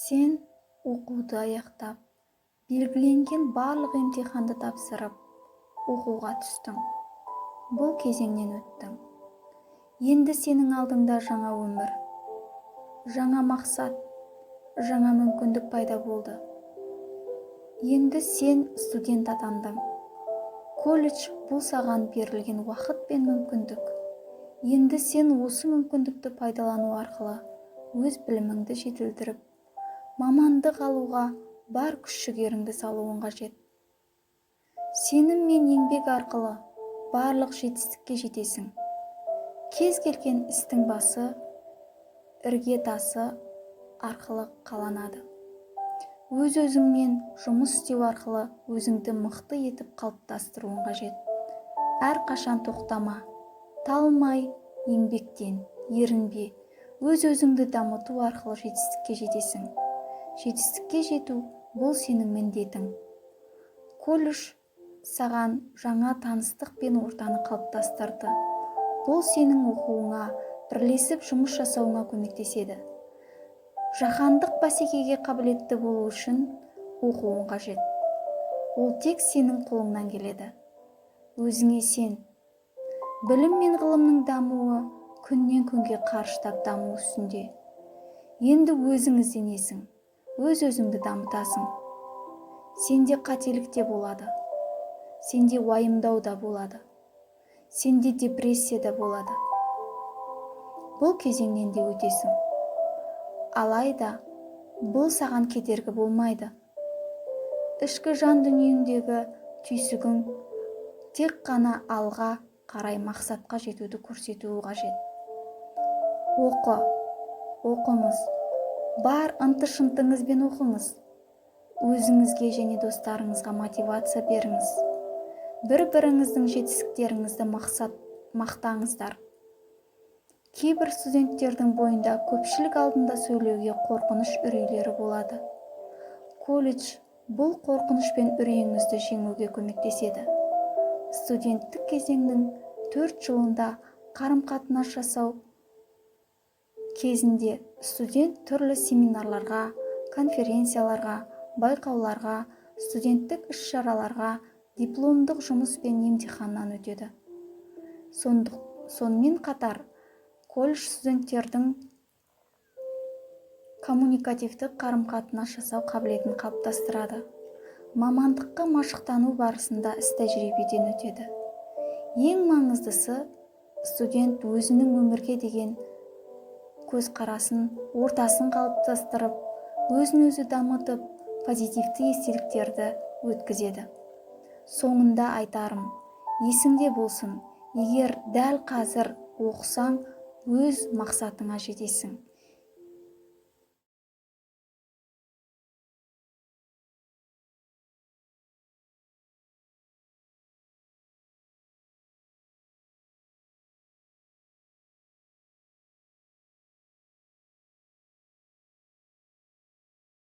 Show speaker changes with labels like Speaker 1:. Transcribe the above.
Speaker 1: Сен оқуды аяқтап, белгіленген барлық емтиханды тапсырып, оқуға түстің. Бұл кезеңнен өттің. Енді сенің алдыңда жаңа өмір, жаңа мақсат, жаңа мүмкіндік пайда болды. Енді сен студент атандың. Колледж бұл саған берілген уақыт пен мүмкіндік. Енді сен осы мүмкіндікті пайдалану арқылы өз біліміңді жетілдіріп, мамандық алуға бар күш-жігеріңді салуың қажет. Сенім мен еңбек арқылы барлық жетістікке жетесің. Кез келген істің басы, іргетасы арқылы қаланады. Өз-өзіңмен жұмыс істеу арқылы өзіңді мықты етіп қалыптастыруың қажет. Әрқашан тоқтама, талмай еңбектен, ерінбе. Өз-өзіңді дамыту арқылы жетістікке жетесің. Жетістікке жету бұл сенің міндетің. Колледж саған жаңа таныстық пен ортаны қалыптастырды. Бұл сенің оқуыңа, бірлесіп жұмыс жасауыңа көмектеседі. Жаһандық бәсекеге қабілетті болу үшін оқуың қажет. Ол тек сенің қолыңнан келеді. Өзіңе сен. Білім мен ғылымның дамуы күннен күнге қарыштап даму үстінде. Енді өзің ізденесің. Өз-өзіңді дамытасың. Сенде қателік те болады. Сенде уайымдау да болады. Сенде депрессия да болады. Бұл кезеңнен де өтесің. Алайда, бұл саған кедергі болмайды. Ішкі жан дүниеңдегі түйсігің тек қана алға қарай мақсатқа жетуді көрсетуі қажет. Оқыңыз. Бар ынты-шынтыңызбен оқыңыз. Өзіңізге және достарыңызға мотивация беріңіз. Бір-біріңіздің жетістіктеріңізді мақтаңыздар. Кейбір студенттердің бойында көпшілік алдында сөйлеуге қорқыныш үрейлері болады. Колледж бұл қорқыныш пен үрейіңізді жеңуге көмектеседі. Студенттік кезеңнің 4 жылында қарым-қатынас жасау кезінде студент түрлі семинарларға, конференцияларға, байқауларға, студенттік іс-шараларға, дипломдық жұмыс пен емтиханнан өтеді. Сонымен қатар, колледж студенттердің коммуникативтік қарым-қатынас жасау қабілетін қалыптастырады. Мамандыққа машықтану барысында іс-тәжірибеден өтеді. Ең маңыздысы, студент өзінің өмірге деген көзқарасын, ортасын қалыптастырып, өзін-өзі дамытып, позитивті естеліктерді өткізеді. Соңында айтарым, есіңде болсын, егер дәл қазір оқысаң, өз мақсатыңа жетесің.